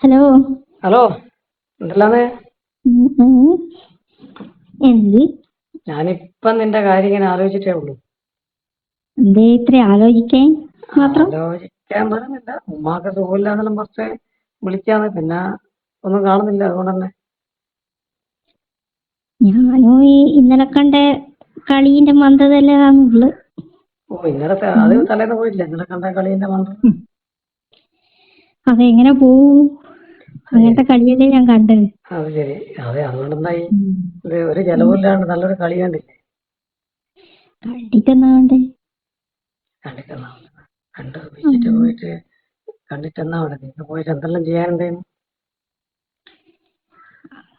Hello. Hello, എന്തെല്ലാന്ന്? ഉം, ഉം. എന്ത് ഞാനിപ്പം നിന്റെ കാര്യം ഇങ്ങനെ ആലോചിച്ചിട്ടേ ഉള്ളൂ. എന്തേ ഇത്ര ആലോചിക്കാൻ മാത്രം? ആലോചിക്കാൻ പറയുന്നില്ല, ഉമ്മാക്ക് സുഖമില്ലാന്നെല്ലാം കുറച്ച് വിളിക്കാന്ന്, പിന്നെ ഒന്നും കാണുന്നില്ല, അതുകൊണ്ട് തന്നെ. ഞാനും ഈ ഇന്നലെ കണ്ട കളീന്റെ മന്ദതല്ലാന്നുള്ളു. ഇന്നലത്തെ അത് തലേന്ന് പോയില്ല, ഇന്നലെ കണ്ട കളീന്റെ മന്ത്രം. അതെങ്ങനെ പോവും? അത് അങ്ങനത്തെ ശരി, കളിയല്ലേ ഞാൻ കണ്ടത്. അത് ശരി. അതെ, അതുകൊണ്ടെന്തായി? ഉം. ഇത് ഒരു ഉം. ചെലവില്ലാണ്ട് നല്ലൊരു കളി കണ്ടില്ലേ? കണ്ടിട്ടെന്നാണ്ട്. കണ്ടിട്ടെന്നാ കണ്ട് ബീച്ചിട്ട് പോയിട്ട് കണ്ടിട്ടെന്നാ അവിടെ നിങ്ങൾ പോയിട്ട് എന്തെല്ലാം ചെയ്യാനുണ്ടായിരുന്നു?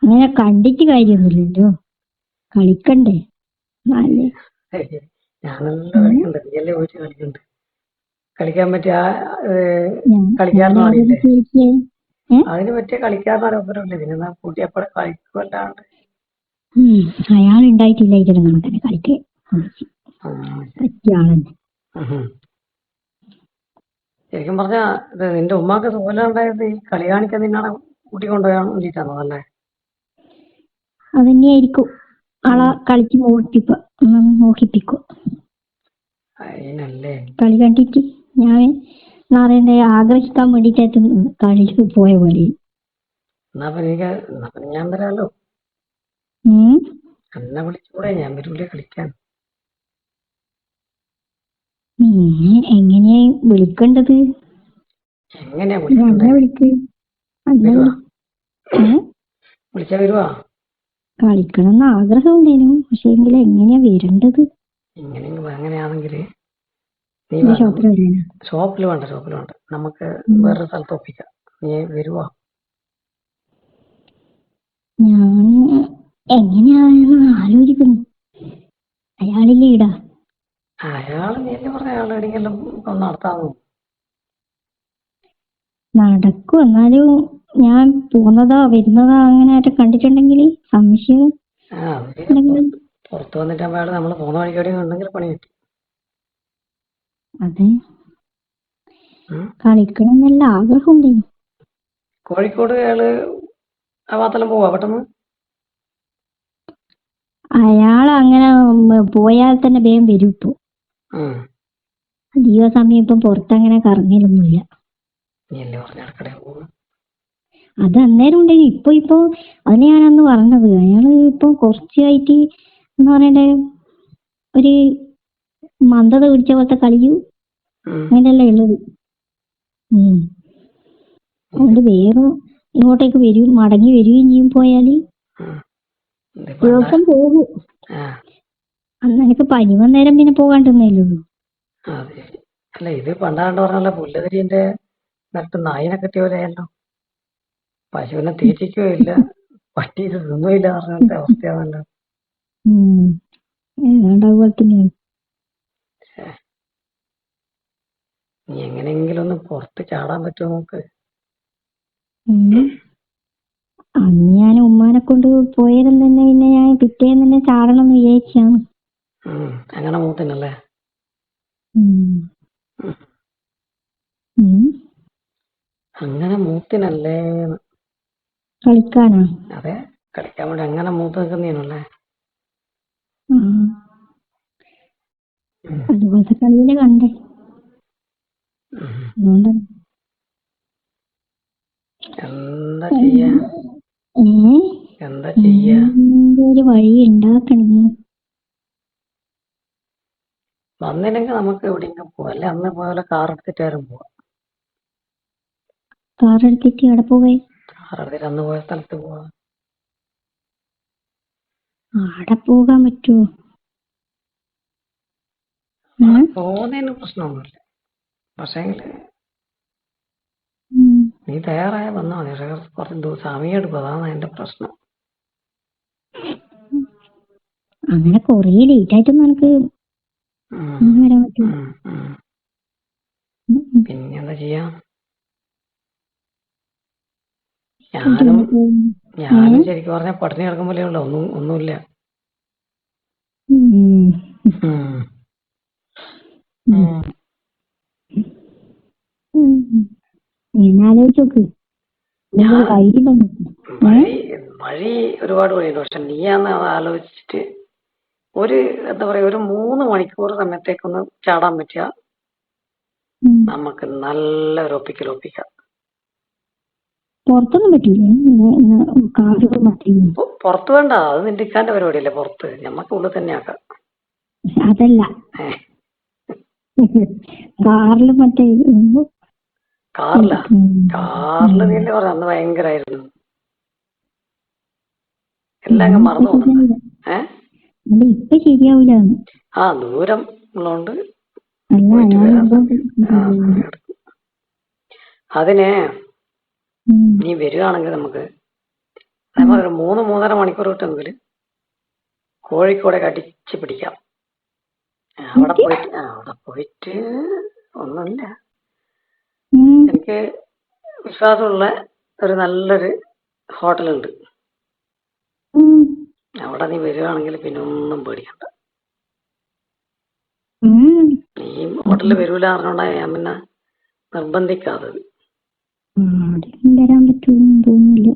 അങ്ങനെ കണ്ടിട്ട് കാര്യമൊന്നുമില്ലല്ലോ, കളിക്കണ്ടേ നാല്. ഞാനെല്ലാം കളിക്കണ്ട്, നീയല്ലേ പോയിട്ട് കളിക്കണ്ട്. കളിക്കാൻ പറ്റിയ ഞാൻ കളിക്കാരനും ആരോട് അറിയില്ലേ? ചോദിച്ചേ? അതിന് പറ്റിയ കളിക്കാരനാണ് ഒപ്പരമില്ല, പിന്നെ കൂട്ടിയപ്പോഴെ കളിക്കുമല്ലാണ്ട്. അയാൾ ഉണ്ടായിട്ടില്ല ഇതിലും കണക്കന്നെ കളിക്ക് പറ്റിയ ആളെന്നെ. ശരിക്കും പറഞ്ഞാ ഇത് നിന്റെ ഉമ്മാക്ക് സുഖമില്ലാണ്ടായത് ഈ കളി കാണിക്കാൻ നിന്നാണ് കൂട്ടിക്കൊണ്ടുപോയാൻ വേണ്ടിയിട്ടാണോ? അല്ലേ? അതന്നെയായിരിക്കും. ആളെ കളിച്ച് മോഹിപ്പിക്കും. അതിനല്ലേ. കളി കണ്ടിട്ട് ഞാൻ നാളെ ആഗ്രഹിക്കാൻ വേണ്ടിട്ട് കളി പോയ പോലെ. എന്നാ പിന്നെ ഞാൻ വരാമല്ലോ. ഉം. എന്നെ വിളിച്ചുകൂടെ? ഞാൻ വരൂലേ കളിക്കാൻ? എങ്ങനെയാ വിളിക്കേണ്ടത്? എങ്ങനെയാ നീ വിളിക്കണ്ടേ? അന്നെ വിളിക്ക്. അന്നെ വരുവാ? വിളി. ഏ വിളിച്ചാ വരുവാ? കളിക്കണം എന്ന് ആഗ്രഹം ഉണ്ടേനു, പക്ഷെ എങ്കിൽ എങ്ങനെയാ വരേണ്ടത്? അങ്ങനെയാണെങ്കിൽ നീ എന്റെ വാ, ഷോപ്പിൽ വരാനാ? ഷോപ്പിൽ വേണ്ട, ഷോപ്പിൽ വേണ്ട, നമുക്ക് വേറൊരു സ്ഥലത്ത് ഒപ്പിക്കാം. നീ വരുവാ? ഞാൻ എങ്ങനെയാണെന്ന് ആലോചിക്കുന്നു. അയാളില്ലേ ഇടാ? നീ എന്നെ പറഞ്ഞ അയാൾ എവിടെയെങ്കിലും ഒന്ന് നടത്താമോ? നടക്കും, എന്നാലും ഞാൻ പോകുന്നതോ വരുന്നതോ അങ്ങനെ ആയിട്ട് കണ്ടിട്ടുണ്ടെങ്കിൽ സംശയം ഉണ്ടെങ്കിൽ. പുറത്ത് വന്നിട്ട് അയാൾ നമ്മൾ പോകുന്ന വഴിക്കോടെ ഉണ്ടെങ്കിൽ പണി കിട്ടി. അതെ, കളിക്കണം എന്നല്ല ആഗ്രഹം ഉണ്ടേനു. കോഴിക്കോട് അയാള് ആ ഭാഗത്തെല്ലാം പോവാ പെട്ടെന്ന്? അയാൾ അങ്ങനെ പോയാൽ തന്നെ വേഗം വരും. ഇപ്പൊ അധിക സമയം ഇപ്പം പുറത്തങ്ങനെ കറങ്ങലൊന്നുമില്ല. നീയല്ലേ പറഞ്ഞ ഇടക്കിടെ പോകും. അത് അന്നേരം ഉണ്ടെങ്കിൽ ഇപ്പൊ അതിനെ ഞാൻ അന്ന് പറഞ്ഞത്. അയാള് ഇപ്പൊ കുറച്ചായിട്ട് എന്ന് പറയണ്ടേ ഒരു മന്ദത പിടിച്ച പോലത്തെ കളിയും അങ്ങനെയല്ലേ ഉള്ളത്. അതുകൊണ്ട് വേഗം ഇങ്ങോട്ടേക്ക് വരും, മടങ്ങി വരികയും ചെയ്യും. പോയാല് ദിവസം പോകും. അന്ന് എനിക്ക് പനി വന്നേരം പിന്നെ പോകാണ്ടിരുന്നല്ലേ ഉള്ളൂ. അല്ല, ഇത് പണ്ടാണ്ട് പറഞ്ഞല്ല, പുല്ലതിരിന്റെ നട്ട് നായിനെ കെട്ടിയ പോലെയല്ലോ. പശുവിനെ തീറ്റിക്കുകയോ ഇല്ല, പട്ടി ഇത് തിന്നുമില്ല പറഞ്ഞ അവസ്ഥയാണല്ലോ. ഏതാണ്ട് അതുപോലെ തന്നെയാണ്. നീ എങ്ങനെയെങ്കിലും ഒന്ന് പുറത്ത് ചാടാൻ പറ്റുമോ നോക്ക്. അന്ന് ഞാൻ ഉമ്മാനെ കൊണ്ട് പോയതും തന്നെ പിന്നെ ഞാൻ പിറ്റേന്ന് തന്നെ ചാടണം എന്ന് വിചാരിച്ചാണ്. അങ്ങനെ മൂത്തിനല്ലേ? അങ്ങനെ മൂത്തിനല്ലേ? കളിക്കാനാ? അതെ, കളിക്കാൻ വേണ്ടി അങ്ങനെ മൂത്ത് നിൽക്കുന്നീനല്ലേ? അതുപോലത്തെ കളിയിലെ കണ്ടേ. അതുകൊണ്ട് എന്താ ചെയ്യാ? ഒരു വഴി ഉണ്ടാക്കണേ. വന്നില്ലെങ്കിൽ നമുക്ക് എവിടെയെങ്കിലും പോവാം, അല്ലെ അന്ന് പോലെ കാർ എടുത്തിട്ടാരും പോവാം. കാർ എടുത്തിട്ട് എവിടെ പോവേ? കാർ എടുത്തിട്ട് അന്ന് പോയ സ്ഥലത്ത് പോവാം. ആടെ പോകാൻ പറ്റുമോ? പോകുന്നതിന് പ്രശ്നമൊന്നുമില്ല, പക്ഷേ നീ തയ്യാറായ വന്നാ മതി. പക്ഷേ കുറച്ച് സമയം എടുക്കും, അതാണ് അതിന്റെ പ്രശ്നം. അങ്ങനെ കൊറേ ലേറ്റ് ആയിട്ടൊന്നും എനിക്ക് വരാൻ പറ്റും. പിന്നെന്താ ചെയ്യാ? ഞാനും ശരിക്കും പറഞ്ഞ പട്ടിണി കിടക്കുമ്പോഴേ ഉള്ളു, ഒന്നുമില്ല. ഞാൻ ആലോചിച്ച് നോക്ക്. ഞാൻ ധൈര്യം വഴി വഴി ഒരുപാട് വഴിയുണ്ട്. പക്ഷെ നീയാന്ന് അത് ആലോചിച്ചിട്ട് ഒരു എന്താ പറയാ ഒരു 3 മണിക്കൂർ സമയത്തേക്കൊന്ന് ചാടാൻ പറ്റിയ നമുക്ക് നല്ലൊരു ഒപ്പിക്കാം. പുറത്തൊന്നും പറ്റില്ലേ? കാറ് മാത്രമേ. പുറത്ത് വേണ്ട, അത് നിന്റെ ഇക്കാന്റെ പരിപാടിയല്ലേ. പുറത്ത് ഞമ്മക്ക് ഉള്ളിൽ തന്നെ ആക്കാം. അതല്ല, കാറില് മറ്റേ കാറില് നീല പറയാം. അന്ന് ഭയങ്കരായിരുന്നു. എല്ലാം അങ്ങ് മറന്നു പോകുന്നു. ഇപ്പൊ ശരിയാവൂല. ദൂരം ഉള്ളോണ്ട് അതിനെ നീ വരികയാണെങ്കിൽ നമുക്ക് അതേപോലെ ഒരു 3-3.5 മണിക്കൂർ കിട്ടുമെങ്കിൽ കോഴിക്കോടെ അടിച്ച് പിടിക്കാം. അവിടെ പോയിട്ട് ഒന്നുമില്ല, എനിക്ക് വിശ്വാസമുള്ള ഒരു നല്ലൊരു ഹോട്ടലുണ്ട്. അവിടെ നീ വരികയാണെങ്കിൽ പിന്നെ ഒന്നും പേടിക്കണ്ട. നീ ഹോട്ടലിൽ വരൂല പറഞ്ഞോണ്ടാ ഞാൻ പിന്നെ നിർബന്ധിക്കാത്തത്. വരാൻ പറ്റുമെന്ന് തോന്നുന്നില്ല.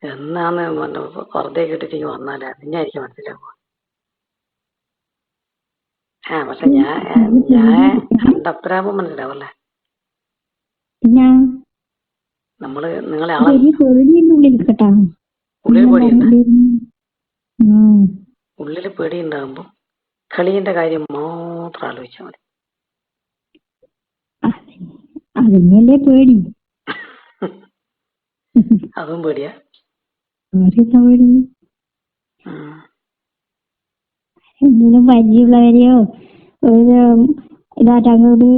എന്നാന്ന് വെറുതെ കേട്ടിട്ട് വന്നാലേ അതിനെ ആയിരിക്കും മനസ്സിലാവുക. പക്ഷെ ഞാൻ എന്റെ അപ്പരാകുമ്പോ മനസ്സിലാവല്ലേ. നമ്മള് നിങ്ങളെ ഉള്ളിൽ പേടിയുണ്ടാകുമ്പോ കളിന്റെ കാര്യം മാത്രം ആലോചിച്ചാൽ മതി. അതിനല്ലേ പേടി. അതും പേടിയാ. എന്തെങ്കിലും പരിചയമുള്ളവരെയോ ഇതാറ്റങ്ങോട്ട്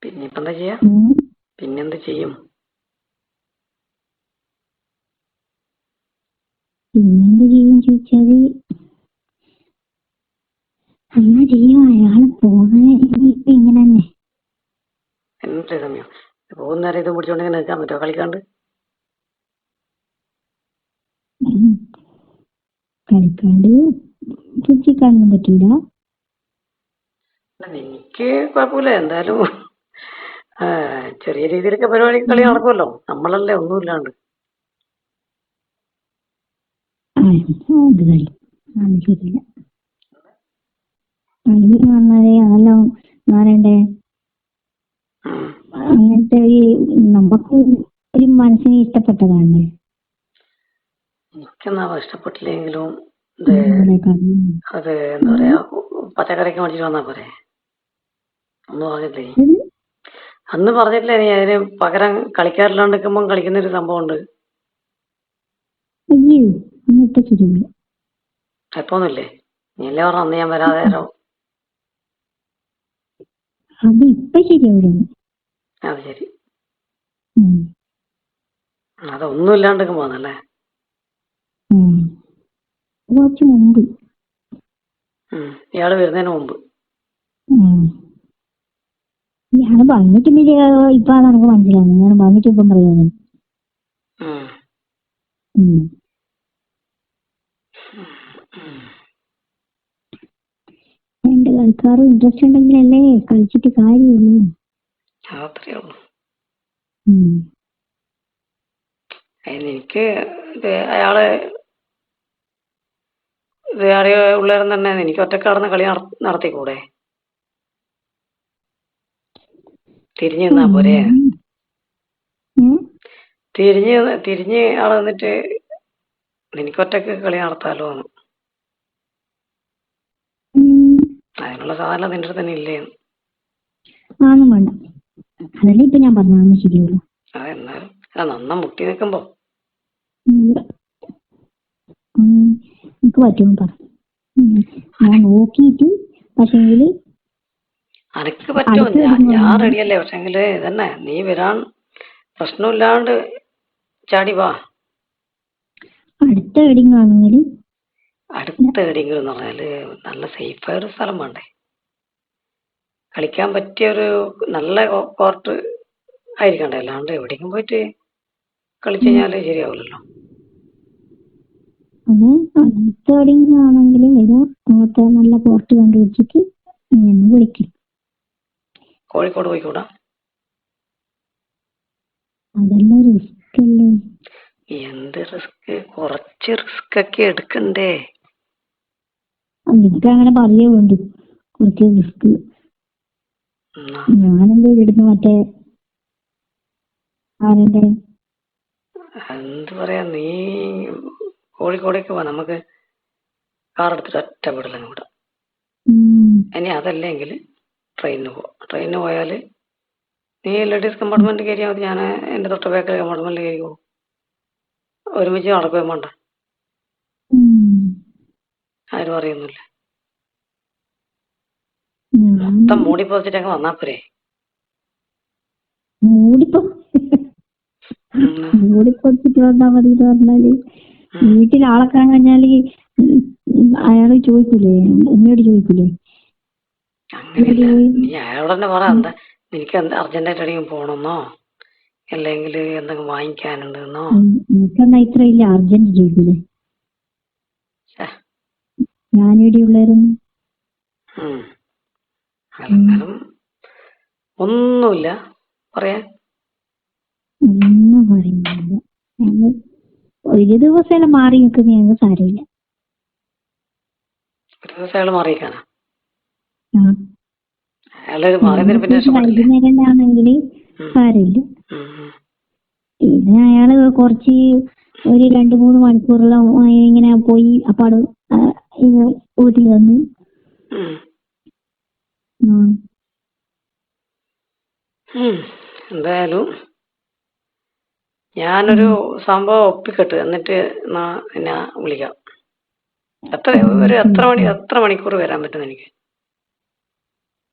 പിന്നെന്താ ചെയ്യാ? പിന്നെന്ത് ചെയ്യും? ചോദിച്ചാല് അമ്മ ചെയ്യും. അയാള് പോകുന്ന ഇങ്ങനെ തന്നെ. എന്ത് സമയം പോകുന്നേരം ഇതും പിടിച്ചോണ്ടിങ്ങനെ നിൽക്കാൻ പറ്റുമോ കളിക്കാണ്ട്? കളിക്കാണ്ട് പിടിച്ചിക്കാനൊന്നും പറ്റില്ല. എനിക്ക് കുഴപ്പമില്ല. എന്തായാലും ചെറിയ രീതിയിലൊക്കെ പരിപാടി കളി നടക്കുമല്ലോ. നമ്മളല്ലേ ഒന്നുമില്ലാണ്ട്. ശരിയില്ല. കളി പറഞ്ഞാലേ അതെല്ലാം മാറണ്ടേ. അങ്ങനത്തെ നമുക്ക് ഒരു മനസ്സിന് ഇഷ്ടപ്പെട്ടതാണ്. എനിക്കെന്നാ ഇഷ്ടപ്പെട്ടില്ലെങ്കിലും അത് എന്താ പറയാ പച്ചക്കറിക്ക് മേടിച്ചിട്ട് വന്നാ പോരെ. ഒന്നും പറഞ്ഞില്ലേ? അന്ന് പറഞ്ഞിട്ടില്ലേ നീ അതിന് പകരം കളിക്കാരില്ലാണ്ട് നിൽക്കുമ്പോ കളിക്കുന്നൊരു സംഭവം ഉണ്ട്. എപ്പോന്നില്ലേ? നീ അല്ലേ പറഞ്ഞ അന്ന് ഞാൻ വരാതെ അത് ശരി. അതൊന്നും ഇല്ലാണ്ട് പോന്നല്ലേ? ഇയാള് വരുന്നതിന് മുമ്പ്. ഞാൻ വന്നിട്ടില്ല. ഇപ്പൊ നമുക്ക് മനസ്സിലാവുന്നു. ഞാൻ വന്നിട്ട് ഇപ്പം പറയാൻ രണ്ട് കളിക്കാർ ഇൻട്രസ്റ്റ് ഉണ്ടെങ്കിലല്ലേ കളിച്ചിട്ട് കാര്യമുള്ളൂ. അത്രേ ഉള്ളൂ. എനിക്ക് അയാള് അറിയ ഉള്ളവരും തന്നെ എനിക്ക് ഒറ്റക്കാടുന്ന കളി നടത്തിക്കൂടെ? തിരിഞ്ഞു നിന്നാ പോരെ? തിരിഞ്ഞ് ആള് വന്നിട്ട് എനിക്ക് ഒറ്റക്ക് കളി നടത്താലോ. അതിനുള്ള സാധനം നിന്റെ അടുത്ത് തന്നെ ഇല്ലേ? വേണ്ട, അതല്ലേ ഇപ്പൊ ഞാൻ പറഞ്ഞു ശരിയുള്ളൂ. അതെന്നാലും നന്ന മുട്ടി നിൽക്കുമ്പോ എനിക്ക് പറ്റും പറ. ഞാൻ നോക്കിയിട്ട് പക്ഷെങ്കില് അനക്ക് പറ്റുമോ? ഞാൻ റെഡിയല്ലേ. പക്ഷെങ്കില് ഇതന്നെ നീ വരാൻ പ്രശ്നമില്ലാണ്ട് ചാടി വാ. അടുത്ത എവിടെയും ആണെങ്കിൽ അടുത്ത എവിടെയെങ്കിലും എന്ന് പറഞ്ഞാല് നല്ല സേഫായ ഒരു സ്ഥലം വേണ്ടേ? കളിക്കാൻ പറ്റിയ ഒരു നല്ല കോർട്ട് ആയിരിക്കണ്ടേ? അല്ലാണ്ട് എവിടേക്കും പോയിട്ട് കളിച്ചു കഴിഞ്ഞാല് ശരിയാവില്ലല്ലോ. അതെ, അടുത്ത എവിടെയെങ്കിലും ആണെങ്കിലും വരാം. അങ്ങനത്തെ നല്ല കോർട്ട് കണ്ടുപിടിച്ചിട്ട് വിളിക്കും. കോഴിക്കോട് പോയിക്കൂടാ? അതെല്ലാം റിസ്ക് അല്ലേ? എന്ത് റിസ്ക്? കുറച്ച് റിസ്ക് ഒക്കെ എടുക്കണ്ടേ? നിനക്ക് അങ്ങനെ പറയേ വേണ്ടു കുറച്ച് റിസ്ക്. ഞാനെന്തേ ഇവിടുന്ന് മറ്റേ ആരെന്റെ എന്ത് പറയാ, നീ കോഴിക്കോടേക്ക് പോവാ, നമുക്ക് കാർ എടുത്തിട്ട് ഒറ്റ വിടലങ്ങ് വിടാം. ഇനി അതല്ലെങ്കിൽ ട്രെയിനിന് പോവാം. ട്രെയിനിന് പോയാൽ നീ ലേഡീസ് കമ്പാർട്ട്മെന്റ് കയറിയാൽ മതി, ഞാൻ എൻ്റെ തൊട്ട് ബാക്കിലെ കമ്പാർട്ട്മെന്റിൽ കയറി പോകും. ഒരുമിച്ച് നടക്കുകയും വേണ്ട, ആരും അറിയൊന്നുമില്ല. മൊത്തം മൂടിപ്പോച്ചിട്ട് അങ്ങ് വന്നാ പോരെ? മൂടിപ്പൊച്ചിട്ട് വന്നാ മതി എന്ന് പറഞ്ഞാല് വീട്ടിൽ ആളെ കാണാൻ കഴിഞ്ഞാല് അയാള് ചോദിക്കൂലേ, ഉമ്മയോട് ചോദിക്കൂലേ? അങ്ങനെയല്ല, നീ അയാളോട് തന്നെ പറ, എന്താ നിനക്ക് എന്താ അർജന്റായിട്ട് എവിടെയെങ്കിലും പോകണമെന്നോ അല്ലെങ്കിൽ എന്തെങ്കിലും വാങ്ങിക്കാനുണ്ടെന്നോ. എനിക്കെന്നാ ഇത്ര ഇല്ല അർജന്റ് ചോദിക്കൂലേ? ഞാനിവിടെയുള്ളായിരുന്നു. എന്നാലും ഒന്നുമില്ല പറയാൻ. ഒന്നും പറയുന്നില്ല. ഒരു ദിവസം മാറി നിൽക്കുന്ന ഞങ്ങൾക്ക് സാരമില്ല. ഒരു ദിവസം അയാൾ മാറിയിരിക്കാനാ? വൈകുന്നേരം ആണെങ്കിൽ സാരമില്ല. പിന്നെ അയാള് കുറച്ച് ഒരു 2-3 മണിക്കൂറെല്ലാം ഇങ്ങനെ പോയി അപ്പാട് വീട്ടിൽ വന്ന്. എന്തായാലും ഞാനൊരു സംഭവം ഒപ്പിക്കട്ടെ, എന്നിട്ട് ഞാൻ വിളിക്കാം. എത്ര മണിക്കൂർ വരാൻ പറ്റും എനിക്ക്?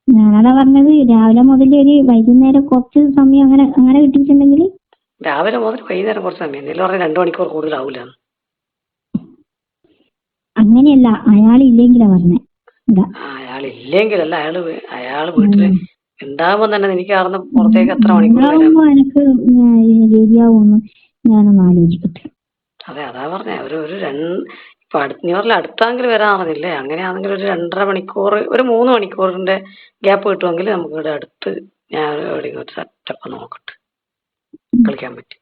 ഞാനതാ പറഞ്ഞത്, രാവിലെ മുതൽ ഒരു വൈകുന്നേരം കുറച്ച് സമയം അങ്ങനെ കിട്ടിയിട്ടുണ്ടെങ്കിൽ. രാവിലെ മുതൽ വൈകുന്നേരം കുറച്ച് സമയം എന്തെങ്കിലും പറഞ്ഞാൽ 2 മണിക്കൂർ കൂടുതലാവൂല. അങ്ങനെയല്ല, അയാളില്ലെങ്കിലാ പറഞ്ഞേ. അയാളില്ലെങ്കിലല്ല, അയാള് വീട്ടില് ഉണ്ടാവുമ്പോ തന്നെ എനിക്ക് അറിഞ്ഞ പുറത്തേക്ക് എത്ര മണിക്കൂർ എനിക്ക് ശരിയാവുമെന്ന് ഞാനൊന്ന് ആലോചിക്കട്ടെ. അതെ, അതാ പറഞ്ഞ ഇപ്പൊ നീ പറഞ്ഞ അടുത്താങ്കിൽ വരാറില്ലേ? അങ്ങനെയാണെങ്കിൽ ഒരു 2.5 മണിക്കൂർ, ഒരു 3 മണിക്കൂറിന്റെ ഗ്യാപ്പ് കിട്ടുമെങ്കിൽ നമുക്ക് ഇവിടെ അടുത്ത് ഞാൻ എവിടെയെങ്കിലും ഒരു സെറ്റപ്പ് നോക്കട്ടെ, കളിക്കാൻ പറ്റും.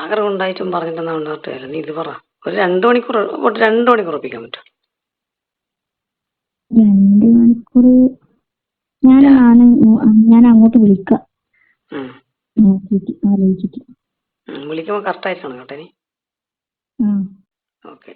ആഗ്രഹം ഉണ്ടായിട്ടും പറഞ്ഞിട്ടെന്നാ ഉണ്ടാകട്ടെ. നീ ഇത് പറ, ഒരു 2 മണിക്കൂർ ഒപ്പിക്കാൻ പറ്റും? 2 മണിക്കൂർ ഞാൻ അങ്ങോട്ട് വിളിക്കാം, നോക്കിട്ട് ആലോചിച്ചിട്ട്. വിളിക്കുമ്പോ കറക്റ്റ് ആയിരിക്കണം കേട്ടോ നീ. ഓക്കെ.